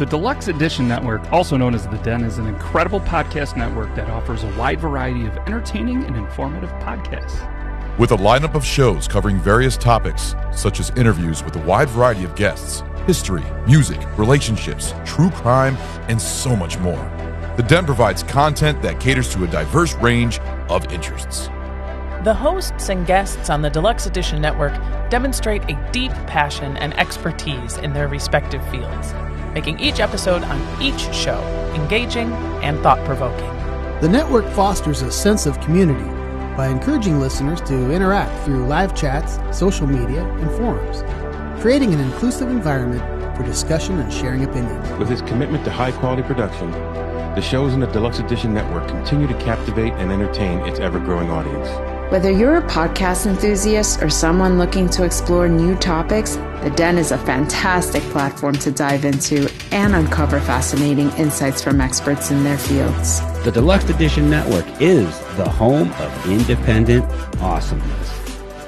The Deluxe Edition Network, also known as The Den, is an incredible podcast network that offers a wide variety of entertaining and informative podcasts. With a lineup of shows covering various topics, such as interviews with a wide variety of guests, history, music, relationships, true crime, and so much more. The Den provides content that caters to a diverse range of interests. The hosts and guests on the Deluxe Edition Network demonstrate a deep passion and expertise in their respective fields, making each episode on each show engaging and thought-provoking. The network fosters a sense of community by encouraging listeners to interact through live chats, social media, and forums, creating an inclusive environment for discussion and sharing opinions. With its commitment to high-quality production, the shows in the Deluxe Edition Network continue to captivate and entertain its ever-growing audience. Whether you're a podcast enthusiast or someone looking to explore new topics, The Den is a fantastic platform to dive into and uncover fascinating insights from experts in their fields. The Deluxe Edition Network is the home of independent awesomeness.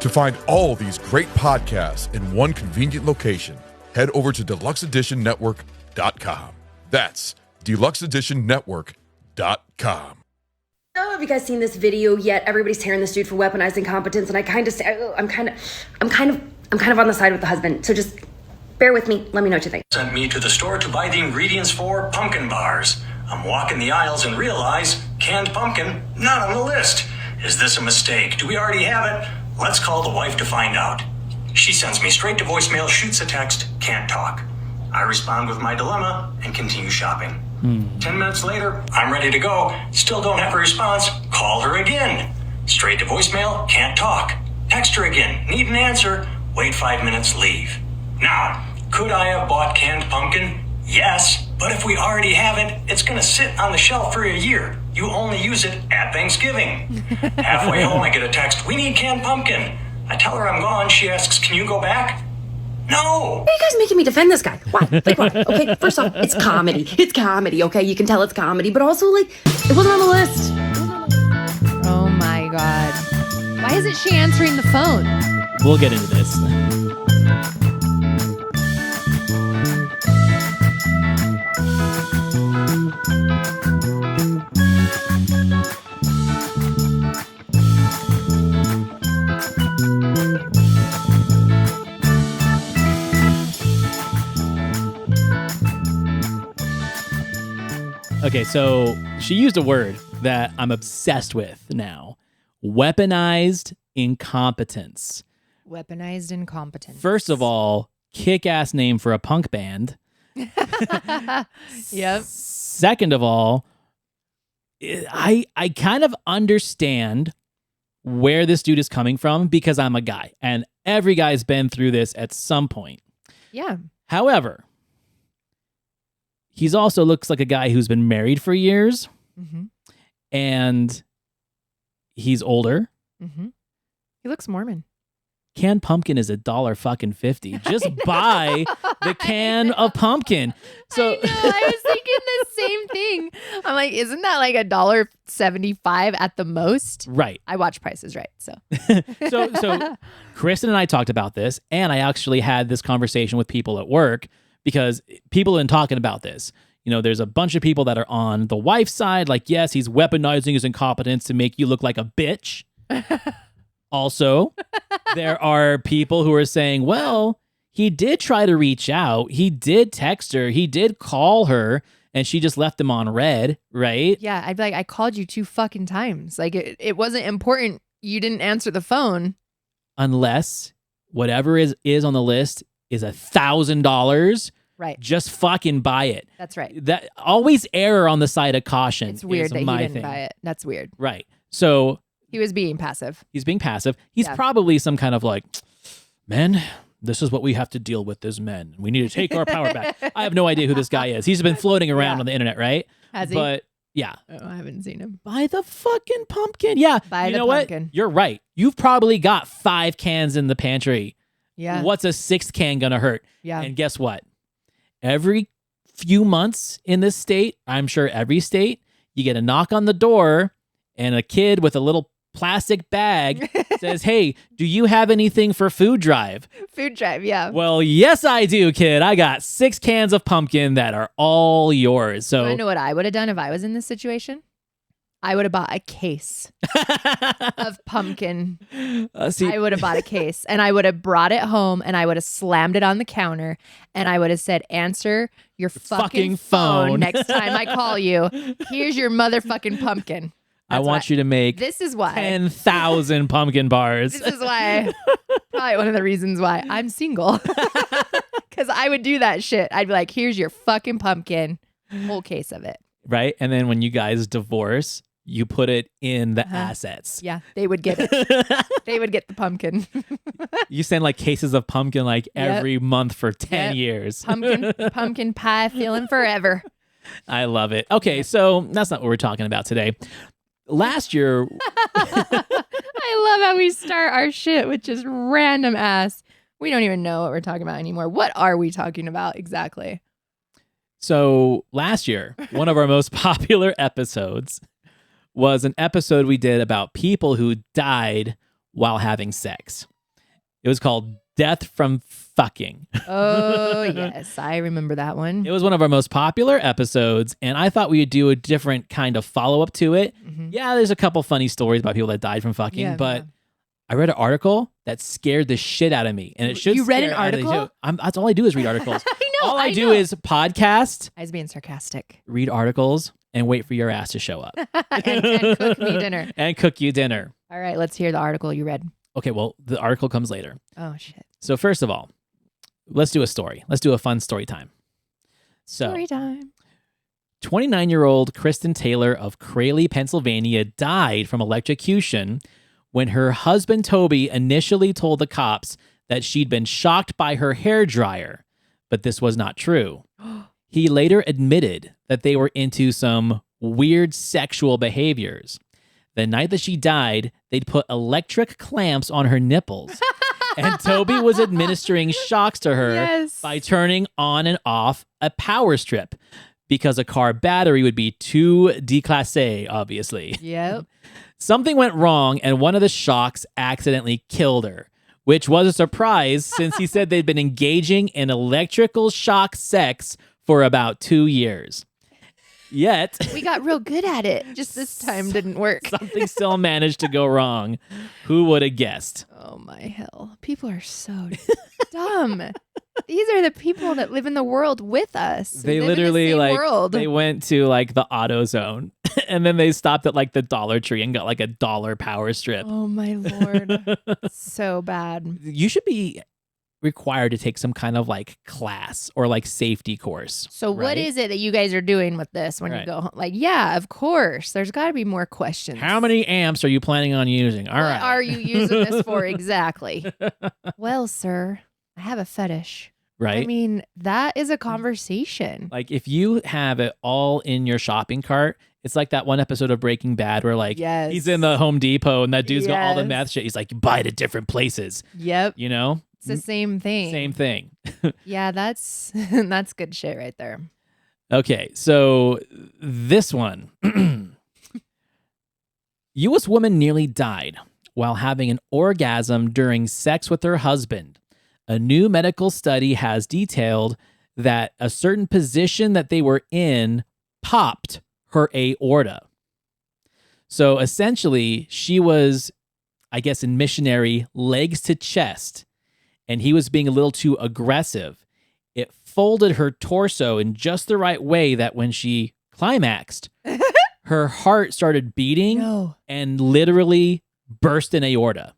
To find all these great podcasts in one convenient location, head over to deluxeeditionnetwork.com. That's deluxeeditionnetwork.com. Oh, have you guys seen this video yet? Everybody's tearing this dude for weaponized incompetence, and I'm kind of on the side with the husband. So just bear with me. Let me know what you think. Sent me to the store to buy the ingredients for pumpkin bars. I'm walking the aisles and realize canned pumpkin not on the list. Is this a mistake? Do we already have it? Let's call the wife to find out. She sends me straight to voicemail, shoots a text, can't talk. I respond with my dilemma and continue shopping. 10 minutes later, I'm ready to go. Still don't have a response. Call her again. Straight to voicemail, can't talk. Text her again, need an answer. Wait 5 minutes, leave. Now, could I have bought canned pumpkin? Yes, but if we already have it, it's gonna sit on the shelf for a year. You only use it at Thanksgiving. Halfway home, I get a text, we need canned pumpkin. I tell her I'm gone. She asks, can you go back? No! Why are you guys making me defend this guy? Why? Like, why? Okay, first off, it's comedy. It's comedy, okay? You can tell it's comedy, but also, like, it wasn't on the list. Oh my God. Why isn't she answering the phone? We'll get into this. Okay, so she used a word that I'm obsessed with now. Weaponized incompetence. Weaponized incompetence. First of all, kick-ass name for a punk band. Yep. Second of all, I kind of understand where this dude is coming from because I'm a guy, and every guy's been through this at some point. Yeah. However, he's also looks like a guy who's been married for years, and he's older. He looks Mormon. Canned pumpkin is $1.50. Just buy the can of pumpkin. So I know, I was thinking the same thing. I'm like, isn't that like $1.75 at the most? Right. I watch Prices Right, so. So Kristen and I talked about this, and I actually had this conversation with people at work because people have been talking about this. You know, there's a bunch of people that are on the wife's side, like, yes, he's weaponizing his incompetence to make you look like a bitch. Also, there are people who are saying, well, he did try to reach out. He did text her. He did call her, and she just left him on red, right? Yeah, I'd be like, I called you 2 fucking times. Like, it wasn't important. You didn't answer the phone. Unless whatever is on the list is $1,000. Right. Just fucking buy it. That's right. That always err on the side of caution. It's weird that he didn't thing. buy it. That's weird. Right. So he was being passive. He's being passive. He's probably some kind of like, men, this is what we have to deal with as men. We need to take our power back. I have no idea who this guy is. He's been floating around on the internet, right? Has he? But yeah. Oh, I haven't seen him. Buy the fucking pumpkin. Yeah. Buy you the know pumpkin. What? You're right. You've probably got 5 cans in the pantry. Yeah. What's a 6th can gonna hurt? Yeah. And guess what? Every few months in this state, I'm sure every state, you get a knock on the door and a kid with a little plastic bag says, hey, do you have anything for food drive? Food drive, yeah. Well, yes, I do, kid. I got 6 cans of pumpkin that are all yours. So I know what I would have done if I was in this situation. I would have bought a case of pumpkin. I would have bought a case and I would have brought it home and I would have slammed it on the counter and I would have said, answer your fucking phone next time I call you. Here's your motherfucking pumpkin. I want you to make this is why 10,000 pumpkin bars. This is why, probably one of the reasons why I'm single. Because I would do that shit. I'd be like, here's your fucking pumpkin. Whole case of it. Right? And then when you guys divorce, you put it in the assets. Yeah, they would get it. They would get the pumpkin. You send like cases of pumpkin like every month for 10 years. Pumpkin pie feeling forever. I love it. Okay, so that's not what we're talking about today. Last year... I love how we start our shit with just random ass. We don't even know what we're talking about anymore. What are we talking about exactly? So last year, one of our most popular episodes was an episode we did about people who died while having sex. It was called Death from Fucking. Oh, yes. I remember that one. It was one of our most popular episodes, and I thought we would do a different kind of follow-up to it. Mm-hmm. Yeah, there's a couple funny stories about people that died from fucking, but I read an article that scared the shit out of me. And it should. You read an article? That's all I do is read articles. I know. All I do is podcast. I was being sarcastic. Read articles and wait for your ass to show up. and cook me dinner. And cook you dinner. All right, let's hear the article you read. Okay, well, the article comes later. Oh, shit. So first of all, let's do a story. Let's do a fun story time. Story time. 29-year-old Kristen Taylor of Crayley, Pennsylvania died from electrocution when her husband Toby initially told the cops that she'd been shocked by her hairdryer, but this was not true. He later admitted that they were into some weird sexual behaviors. The night that she died, they'd put electric clamps on her nipples, and Toby was administering shocks to her by turning on and off a power strip because a car battery would be too déclassé, obviously. Yep. Something went wrong, and one of the shocks accidentally killed her, which was a surprise since he said they'd been engaging in electrical shock sex for about 2 years. Yet... we got real good at it. Just this time didn't work. Something still managed to go wrong. Who would have guessed? Oh, my hell. People are so dumb. These are the people that live in the world with us. They literally they went to like the AutoZone and then they stopped at like the Dollar Tree and got like a $1 power strip. Oh my Lord. So bad. You should be required to take some kind of like class or like safety course. So what is it that you guys are doing with this when you go home? Like, yeah, of course. There's got to be more questions. How many amps are you planning on using? All right. What are you using this for exactly? Well, sir, I have a fetish. Right. I mean, that is a conversation. Like if you have it all in your shopping cart, it's like that one episode of Breaking Bad where like he's in the Home Depot and that dude's got all the meth shit. He's like, you buy it at different places. Yep. You know? It's the same thing. Same thing. Yeah, that's good shit right there. Okay, so this one. U.S. woman nearly died while having an orgasm during sex with her husband. A new medical study has detailed that a certain position that they were in popped her aorta. So essentially, she was, I guess, in missionary legs to chest, and he was being a little too aggressive. It folded her torso in just the right way that when she climaxed, her heart started beating and literally burst an aorta.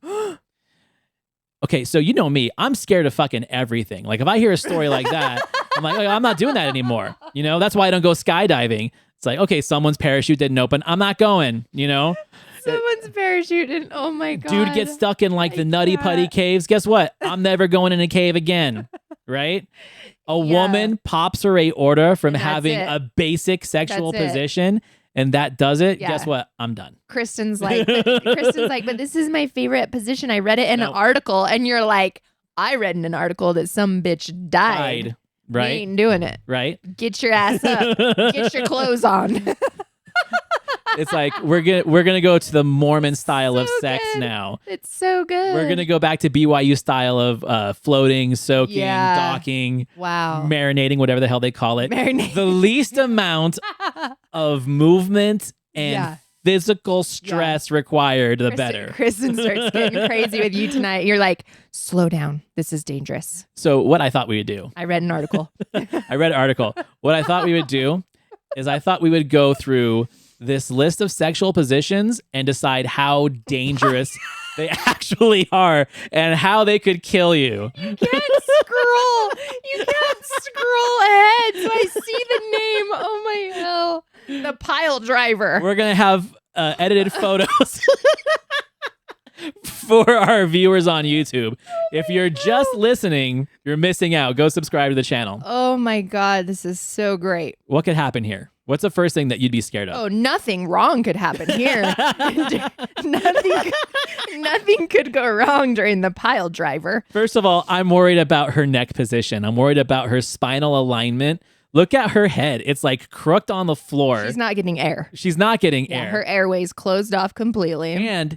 Okay, so you know me, I'm scared of fucking everything. Like if I hear a story like that, I'm like, I'm not doing that anymore. You know, that's why I don't go skydiving. It's like, okay, someone's parachute didn't open. I'm not going, you know? Someone's parachute didn't, oh my God. Dude gets stuck in like the nutty putty caves. Guess what? I'm never going in a cave again, right? A woman pops her aorta from having a basic sexual position. And that does it. Yeah. Guess what? I'm done. Kristen's like, but this is my favorite position. I read it in an article, and you're like, I read in an article that some bitch died. Right. We ain't doing it. Right. Get your ass up. Get your clothes on. It's like we're gonna go to the Mormon style of sex good. now. It's so good. We're gonna go back to BYU style of floating, soaking, docking, marinating, whatever the hell they call it. The least amount of movement and physical stress required, the better. Kristen starts getting crazy with you tonight. You're like, slow down. This is dangerous. So what I thought we would do. I read an article. What I thought we would do is I thought we would go through this list of sexual positions and decide how dangerous they actually are and how they could kill you. You can't scroll. You can't scroll ahead. So I see the name. Oh my hell. The pile driver. We're going to have edited photos for our viewers on YouTube. If you're just listening, you're missing out. Go subscribe to the channel. Oh my God. This is so great. What could happen here? What's the first thing that you'd be scared of? Oh, nothing wrong could happen here. nothing could go wrong during the pile driver. First of all, I'm worried about her neck position. I'm worried about her spinal alignment. Look at her head. It's like crooked on the floor. She's not getting air. Air. Her airways closed off completely. And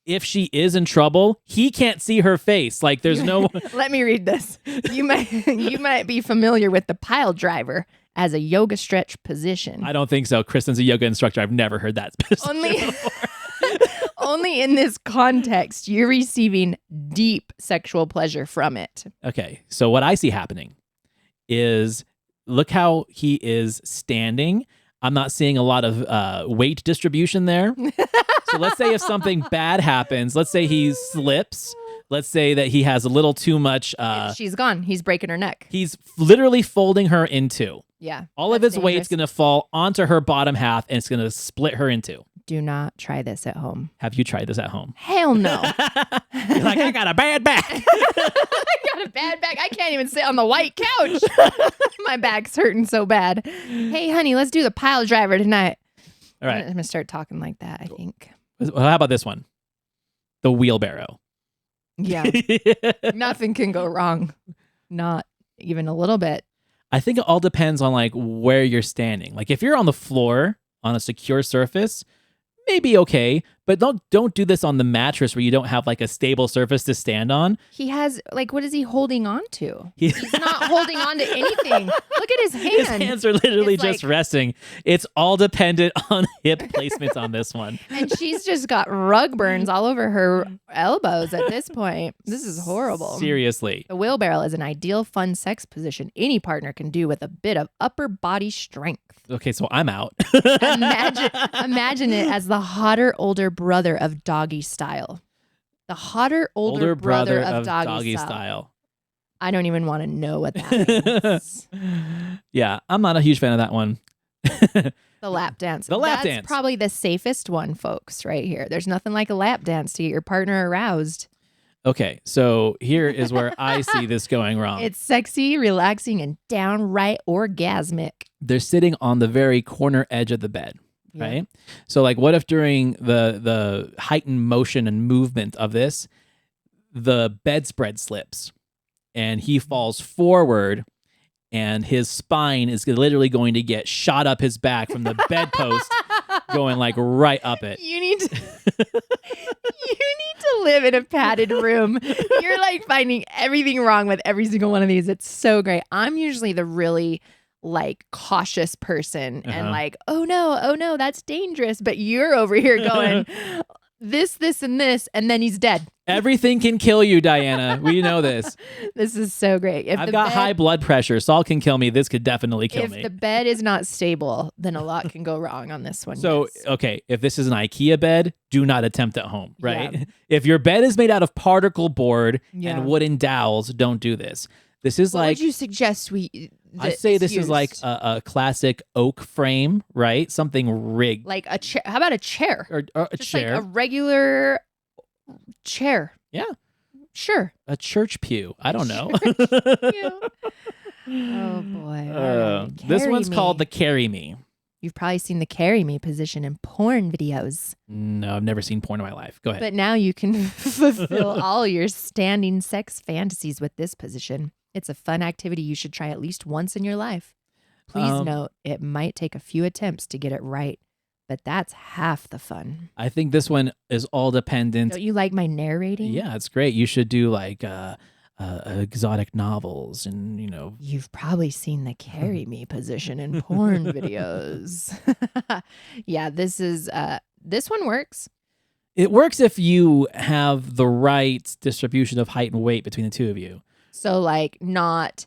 if she is in trouble, he can't see her face. Like there's no. Let me read this. You might be familiar with the pile driver as a yoga stretch position. I don't think so. Kristen's a yoga instructor. I've never heard that. Only in this context, you're receiving deep sexual pleasure from it. Okay. So what I see happening is look how he is standing. I'm not seeing a lot of weight distribution there. So let's say if something bad happens, let's say he slips. Let's say that he has a little too much. She's gone. He's breaking her neck. He's literally folding her in two. Yeah. All of his weight's going to fall onto her bottom half and it's going to split her in two. Do not try this at home. Have you tried this at home? Hell no. You're like, I got a bad back. I got a bad back. I can't even sit on the white couch. My back's hurting so bad. Hey, honey, let's do the pile driver tonight. All right. I'm going to start talking like that, I think. Well, how about this one? The wheelbarrow. Yeah. Nothing can go wrong. Not even a little bit. I think it all depends on like where you're standing. Like if you're on the floor on a secure surface, maybe okay, but don't do this on the mattress where you don't have like a stable surface to stand on. He has like, what is he holding on to? He's not holding on to anything. Look at his hand. His hands are literally just resting. It's all dependent on hip placements on this one. And she's just got rug burns all over her elbows at this point. This is horrible. Seriously. The wheelbarrow is an ideal fun sex position any partner can do with a bit of upper body strength. Okay, so I'm out. Imagine it as the hotter older brother of doggy style. The hotter older brother of doggy style. I don't even want to know what that means. Yeah, I'm not a huge fan of that one. The lap dance. That's dance. Probably the safest one, folks, right here. There's nothing like a lap dance to get your partner aroused. Okay, so here is where I see this going wrong. It's sexy, relaxing, and downright orgasmic. They're sitting on the very corner edge of the bed, right? Yeah. So like what if during the heightened motion and movement of this, the bedspread slips and he falls forward and his spine is literally going to get shot up his back from the bedpost going like right up it. You need to live in a padded room. You're like finding everything wrong with every single one of these. It's so great. I'm usually the really like cautious person and like, oh no, that's dangerous. But you're over here going this, and this, and then he's dead. Everything can kill you, Diana. We know this. This is so great. I've got high blood pressure. Salt can kill me. This could definitely kill me. If the bed is not stable, then a lot can go wrong on this one. So, okay, if this is an IKEA bed, do not attempt at home, right? Yeah. If your bed is made out of particle board and wooden dowels, don't do this. This is what would you suggest I say this is like a classic oak frame, right? Something rigged. Like a chair. How about a chair? Or a just chair. Like a regular chair. Yeah. Sure. A church pew. I don't know. Oh, boy. This one's called the carry me. You've probably seen the carry me position in porn videos. No, I've never seen porn in my life. Go ahead. But now you can fulfill all your standing sex fantasies with this position. It's a fun activity you should try at least once in your life. Please note, it might take a few attempts to get it right, but that's half the fun. I think this one is all dependent. Don't you like my narrating? Yeah, it's great. You should do like exotic novels and, You've probably seen the carry me position in porn videos. Yeah, this one works. It works if you have the right distribution of height and weight between the two of you. So like not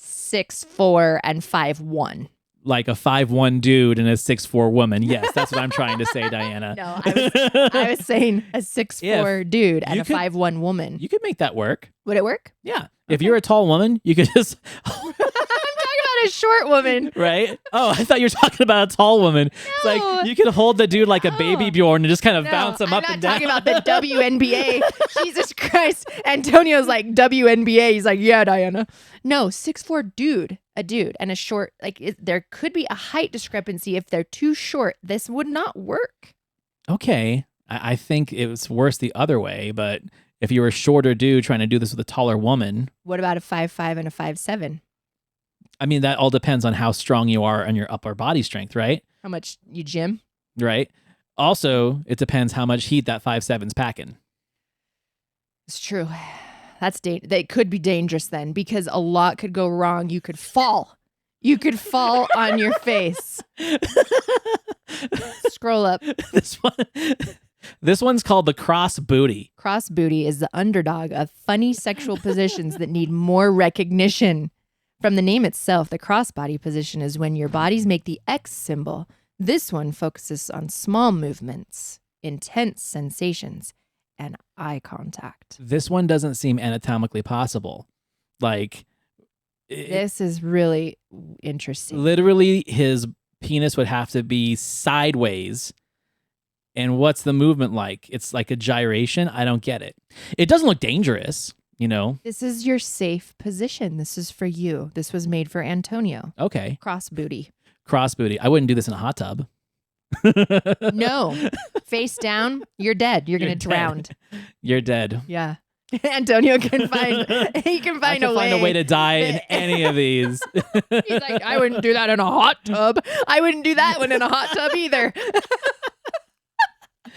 6'4" and 5'1". Like a 5'1" dude and a 6'4" woman. Yes, that's what I'm trying to say, Diana. No, I was saying a 6'4" dude and a 5'1" woman. You could make that work. Would it work? Yeah. If you're a tall woman, you could just... I'm talking about a short woman. Right? Oh, I thought you were talking about a tall woman. No. It's like you could hold the dude like a baby Bjorn and just kind of bounce him up and down. I'm not talking about the WNBA. Jesus Christ. Antonio's like, WNBA. He's like, yeah, Diana. No, 6'4" dude. A dude and a short, there could be a height discrepancy. If they're too short, this would not work. Okay. I think it was worse the other way, but if you were a shorter dude trying to do this with a taller woman. What about a 5'5" and a 5'7"? I mean, that all depends on how strong you are on your upper body strength, right? How much you gym? Right. Also, it depends how much heat that 5'7's packing. It's true. That could be dangerous then, because a lot could go wrong. You could fall. You could fall on your face. Scroll up. This one's called the cross booty. Cross booty is the underdog of funny sexual positions that need more recognition. From the name itself, the crossbody position is when your bodies make the X symbol. This one focuses on small movements, intense sensations, and eye contact. This one doesn't seem anatomically possible. This is really interesting. Literally, his penis would have to be sideways. And what's the movement like? It's like a gyration. I don't get it. It doesn't look dangerous, This is your safe position. This is for you. This was made for Antonio. Okay. Cross booty. Cross booty. I wouldn't do this in a hot tub. No. Face down, you're dead. You're going to drown. You're dead. Yeah. Antonio can find a way to die in any of these. He's like, I wouldn't do that in a hot tub. I wouldn't do that one in a hot tub either.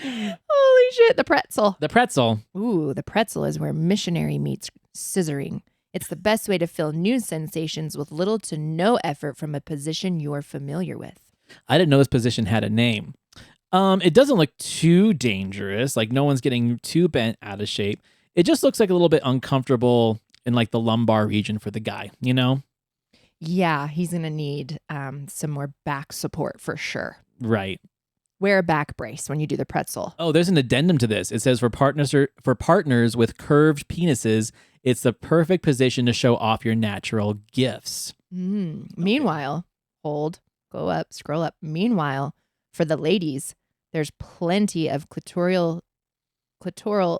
Holy shit, the pretzel. The pretzel. Ooh, the pretzel is where missionary meets scissoring. It's the best way to feel new sensations with little to no effort from a position you're familiar with. I didn't know this position had a name. It doesn't look too dangerous. Like no one's getting too bent out of shape. It just looks like a little bit uncomfortable in like the lumbar region for the guy, Yeah, he's going to need some more back support for sure. Right. Wear a back brace when you do the pretzel. Oh, there's an addendum to this. It says for partners with curved penises, it's the perfect position to show off your natural gifts. Meanwhile, hold, go up, scroll up. Meanwhile, for the ladies, there's plenty of clitoral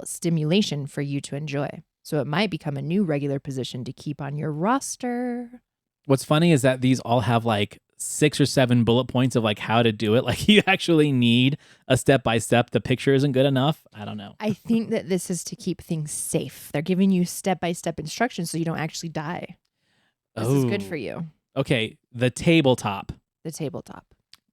stimulation for you to enjoy. So it might become a new regular position to keep on your roster. What's funny is that these all have like 6 or 7 bullet points of like how to do it. Like you actually need a step-by-step. The picture isn't good enough. I don't know. I think that this is to keep things safe. They're giving you step-by-step instructions so you don't actually die. This is good for you. Okay, the tabletop. The tabletop.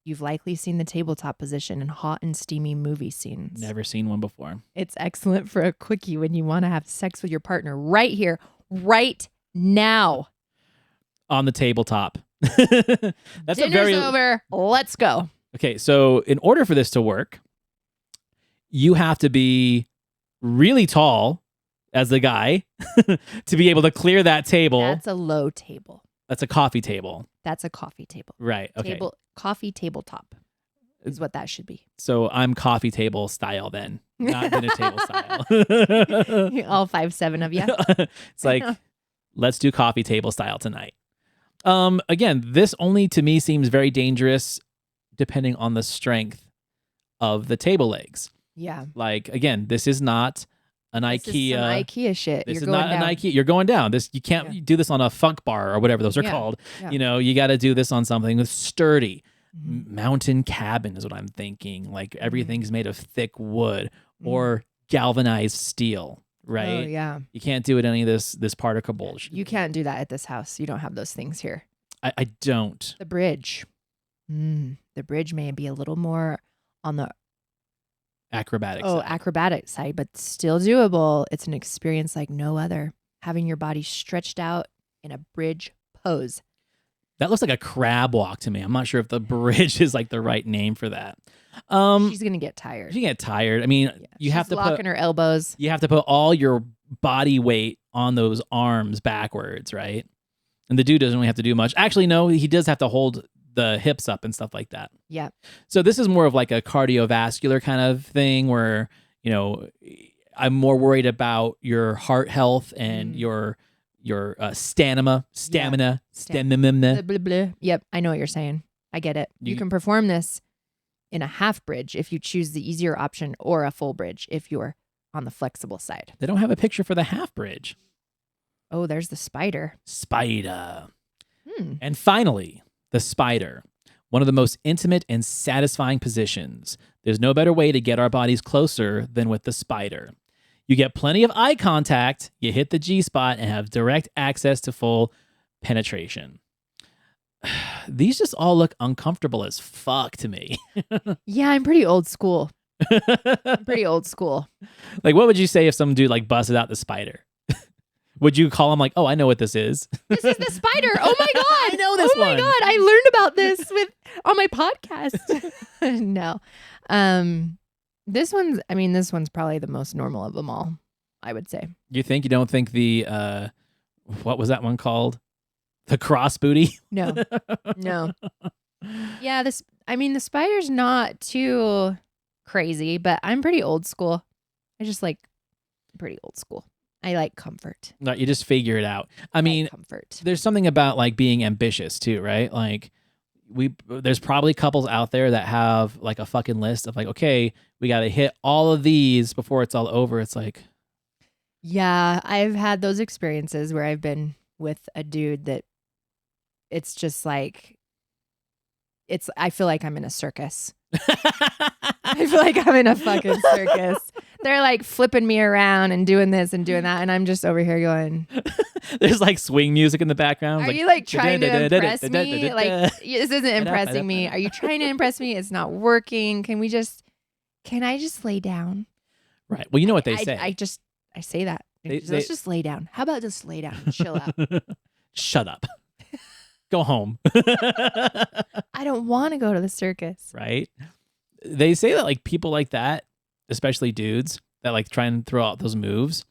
You've likely seen the tabletop position in hot and steamy movie scenes. Never seen one before. It's excellent for a quickie when you want to have sex with your partner right here, right now. On the tabletop. That's Dinner's over. Let's go. Okay, so in order for this to work, you have to be really tall as the guy to be able to clear that table. That's a low table. That's a coffee table. That's a coffee table. Right. Okay. Coffee tabletop is what that should be. So I'm coffee table style then, not dinner table style. All 5'7" of you. It's like, let's do coffee table style tonight. Again, this only to me seems very dangerous depending on the strength of the table legs. Yeah. Like, again, this is not an IKEA. This is some IKEA shit. This is not an IKEA. You're going down. You can't do this on a funk bar or whatever those are called. Yeah. You got to do this on something that's sturdy. Mountain cabin is what I'm thinking. Like everything's made of thick wood or galvanized steel. Right? Oh, yeah. You can't do it any of this particle bullshit. You can't do that at this house. You don't have those things here. I don't. The bridge. The bridge may be a little more on the acrobatic acrobatic side, but still doable. It's an experience like no other. Having your body stretched out in a bridge pose. That looks like a crab walk to me. I'm not sure if the bridge is like the right name for that. She's gonna get tired. She get tired. I mean, you have to locking her elbows. You have to put all your body weight on those arms backwards, right? And the dude doesn't really have to do much. Actually, no, he does have to hold the hips up and stuff like that. Yeah. So this is more of like a cardiovascular kind of thing where, you know, I'm more worried about your heart health and your stamina. Blah, blah, blah. Yep, I know what you're saying. I get it. You can perform this in a half bridge if you choose the easier option, or a full bridge if you're on the flexible side. They don't have a picture for the half bridge. Oh, there's the spider. And finally, the spider. One of the most intimate and satisfying positions. There's no better way to get our bodies closer than with the spider. You get plenty of eye contact, you hit the G-spot, and have direct access to full penetration. These just all look uncomfortable as fuck to me. Yeah, I'm pretty old school. Pretty old school. Like, what would you say if some dude like busted out the spider? Would you call him like, oh, I know what this is? This is the spider. Oh my God. I know this one. Oh my God. I learned about this on my podcast. No. This one's probably the most normal of them all, I would say. You don't think the, what was that one called? The cross booty? No. Yeah, the spider's not too crazy, but I'm pretty old school. I just like pretty old school. I like comfort. No, you just figure it out. I mean, comfort. There's something about like being ambitious too, right? Like there's probably couples out there that have like a fucking list of like, okay, we got to hit all of these before it's all over. It's like, yeah, I've had those experiences where I've been with a dude that it's just like, I feel like I'm in a circus. I feel like I'm in a fucking circus. They're like flipping me around and doing this and doing that, and I'm just over here going. There's like swing music in the background. Are you like trying to impress me? Like, this isn't impressing me. Are you trying to impress me? It's not working. Can I just lay down? Right. Well, you know what they say. I say that. Let's just lay down. How about just lay down and chill out? Shut up. Go home. I don't want to go to the circus. Right. They say that like people like that, especially dudes that like try and throw out those moves,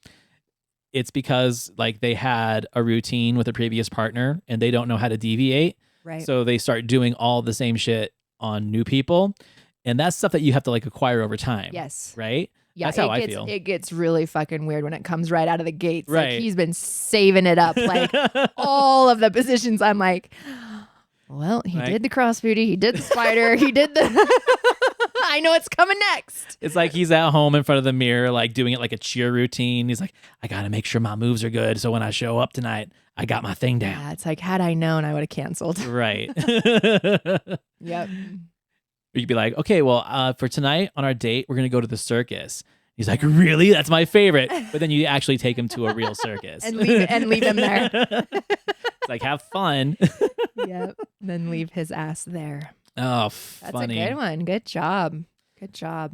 it's because like they had a routine with a previous partner and they don't know how to deviate. Right. So they start doing all the same shit on new people. And that's stuff that you have to like acquire over time. Yes. Right? Yeah, that's how I feel. It gets really fucking weird when it comes right out of the gates. Right. Like he's been saving it up. Like all of the positions, I'm like, well, he did the cross booty, he did the spider, he did the... I know it's coming next. It's like he's at home in front of the mirror, like doing it like a cheer routine. He's like, I got to make sure my moves are good. So when I show up tonight, I got my thing down. Yeah, it's like, had I known, I would have canceled. Right. Yep. You'd be like, okay, well, for tonight on our date, we're going to go to the circus. He's like, really? That's my favorite. But then you actually take him to a real circus. and leave him there. It's like, have fun. Yep. Then leave his ass there. Oh, That's funny. a good one. Good job. Good job.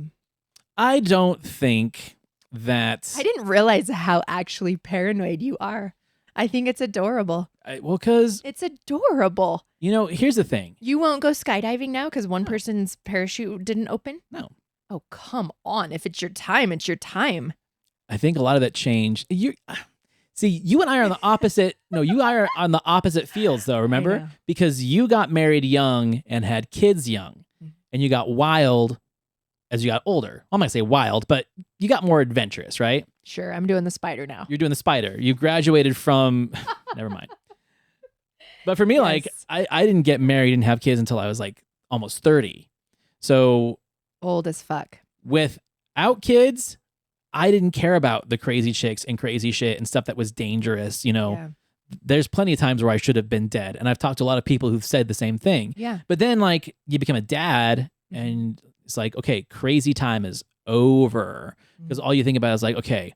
I don't think that... I didn't realize how actually paranoid you are. I think it's adorable. Because... It's adorable. You know, here's the thing. You won't go skydiving now because one person's parachute didn't open? No. Oh, come on. If it's your time, it's your time. I think a lot of that changed. See, you and I are on the opposite. No, you are on the opposite fields, though. Remember, because you got married young and had kids young, and you got wild as you got older. I'm not gonna say wild, but you got more adventurous, right? Sure, I'm doing the spider now. You're doing the spider. You graduated from. Never mind. But for me, Yes. like I didn't get married and have kids until I was like almost 30. So old as fuck. Without kids, I didn't care about the crazy chicks and crazy shit and stuff that was dangerous. You know, there's plenty of times where I should have been dead. And I've talked to a lot of people who've said the same thing. Yeah. But then like you become a dad and it's like, okay, crazy time is over. Because all you think about is like, okay,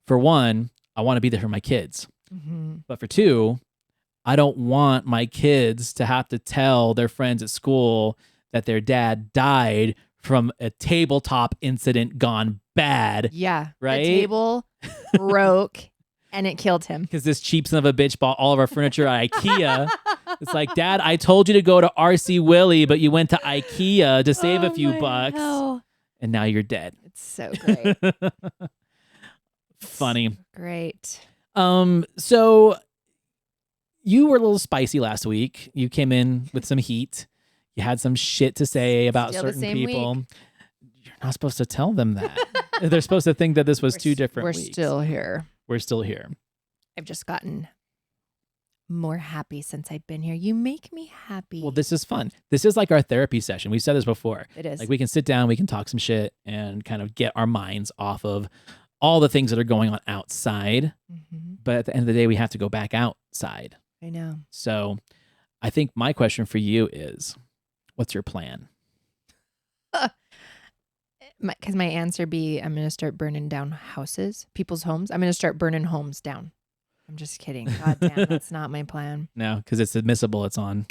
for one, I want to be there for my kids. Mm-hmm. But for two, I don't want my kids to have to tell their friends at school that their dad died from a tabletop incident gone bad. Yeah. Right? The table broke and it killed him. Because this cheap son of a bitch bought all of our furniture at IKEA. It's like, Dad, I told you to go to RC Willie, but you went to IKEA to save a few bucks. Hell. And now you're dead. It's so great. Funny. Great. So you were a little spicy last week. You came in with some heat. You had some shit to say about Still the certain same people. week. You're not supposed to tell them that. They're supposed to think that this was two different We're weeks. still here. We're still here. I've just gotten more happy since I've been here. You make me happy. Well, this is fun. This is like our therapy session. We've said this before. It is. Like we can sit down, we can talk some shit and kind of get our minds off of all the things that are going on outside. Mm-hmm. But at the end of the day, we have to go back outside. I know. So I think my question for you is, what's your plan? Because my answer be, I'm going to start burning down houses, people's homes. I'm going to start burning homes down. I'm just kidding. God damn, that's not my plan. No, because it's admissible. It's on.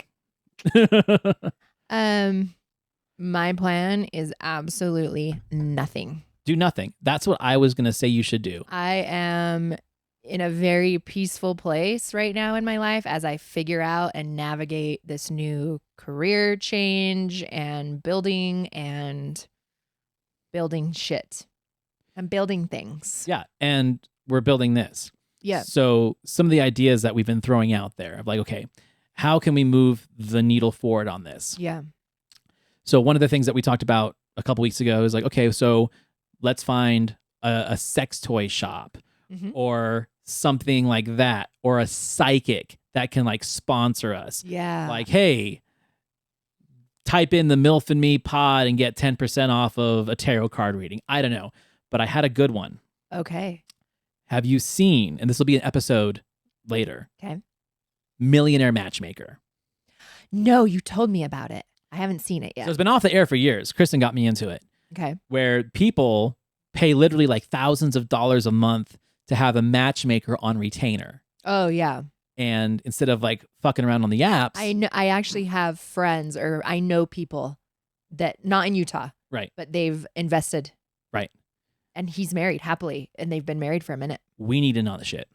My plan is absolutely nothing. Do nothing. That's what I was going to say you should do. I am in a very peaceful place right now in my life as I figure out and navigate this new career change and building shit. I'm building things. Yeah. And we're building this. Yeah. So some of the ideas that we've been throwing out there of like, okay, how can we move the needle forward on this? Yeah. So one of the things that we talked about a couple weeks ago is like, okay, so let's find a sex toy shop or something like that, or a psychic that can like sponsor us. Yeah. Like, hey, type in the Milf and Me pod and get 10% off of a tarot card reading. I don't know, but I had a good one. Okay. Have you seen, and this will be an episode later, Okay. Millionaire Matchmaker? No, you told me about it. I haven't seen it yet. So it's been off the air for years. Kristen got me into it. Okay. Where people pay literally like thousands of dollars a month to have a matchmaker on retainer. Oh, yeah. And instead of like fucking around on the apps. I actually have friends, or I know people that, not in Utah. Right. But they've invested. Right. And he's married happily, and they've been married for a minute. We need to know the shit.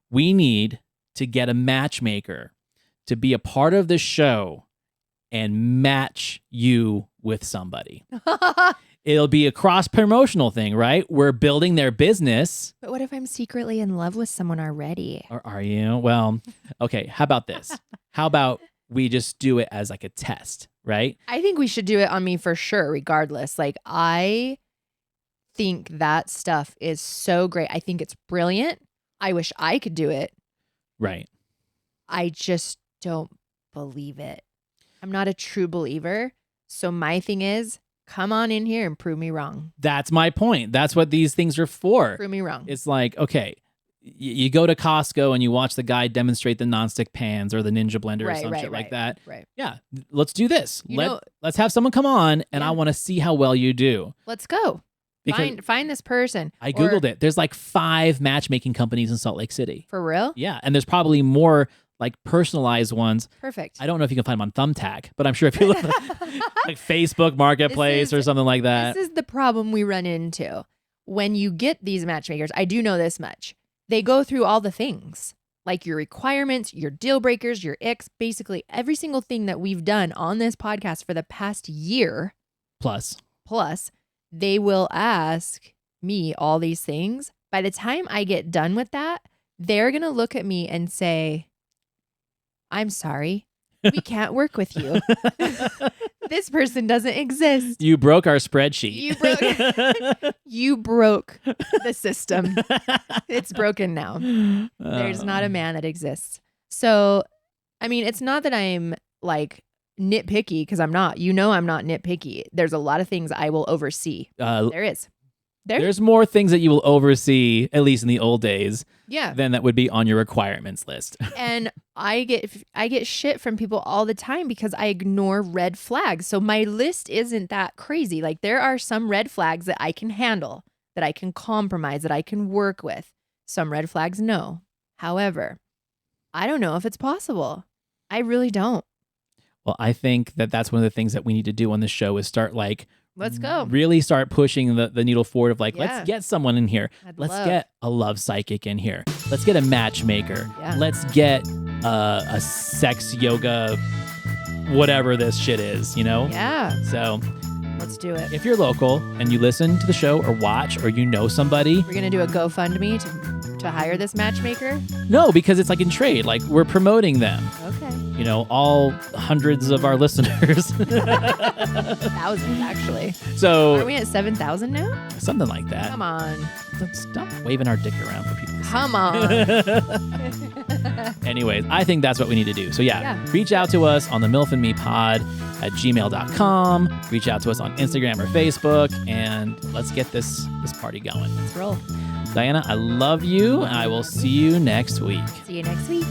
We need to get a matchmaker to be a part of the show and match you with somebody. It'll be a cross-promotional thing, right? We're building their business. But what if I'm secretly in love with someone already? Or are you? Well, okay, how about this? How about we just do it as like a test, right? I think we should do it on me for sure, regardless. Like, I think that stuff is so great. I think it's brilliant. I wish I could do it. Right. I just don't believe it. I'm not a true believer. So my thing is, come on in here and prove me wrong. That's my point. That's what these things are for. Prove me wrong. It's like, okay, you go to Costco and you watch the guy demonstrate the nonstick pans or the Ninja blender or some shit like that. Right. Yeah, let's do this. You Let's have someone come on, and I want to see how well you do. Let's go. Find this person. I Googled it. There's like 5 matchmaking companies in Salt Lake City. For real? Yeah, and there's probably more like personalized ones. Perfect. I don't know if you can find them on Thumbtack, but I'm sure if you look like Facebook Marketplace or something like that. This is the problem we run into. When you get these matchmakers, I do know this much. They go through all the things, like your requirements, your deal breakers, your icks, basically every single thing that we've done on this podcast for the past year. Plus, they will ask me all these things. By the time I get done with that, they're going to look at me and say, I'm sorry, we can't work with you. This person doesn't exist. You broke our spreadsheet. You broke the system. It's broken now. There's not a man that exists. So, I mean, it's not that I'm like nitpicky, because I'm not. You know, I'm not nitpicky. There's a lot of things I will oversee. There is. There's more things that you will oversee, at least in the old days, than that would be on your requirements list. And I get shit from people all the time because I ignore red flags. So my list isn't that crazy. Like, there are some red flags that I can handle, that I can compromise, that I can work with. Some red flags, no. However, I don't know if it's possible. I really don't. Well, I think that that's one of the things that we need to do on this show is start like, let's go. Really start pushing the needle forward of like, Yeah. let's get someone in here. Let's get a love psychic in here. Let's get a matchmaker. Yeah. Let's get a sex yoga, whatever this shit is, you know? Yeah. So Let's do it. if you're local and you listen to the show or watch or you know somebody, We're going to do a GoFundMe to hire this matchmaker? no, because it's like in trade, like we're promoting them. Okay. You know, all hundreds of our listeners. Thousands, actually. So Are we at 7,000 now? something like that. Come on. Stop waving our dick around for people to see. Come on. Anyways, I think that's what we need to do. So Yeah. reach out to us on the Milf and Me Pod at gmail.com. Reach out to us on Instagram or Facebook, and let's get this party going. Let's roll. Diana, I love you. I will see you next week. See you next week.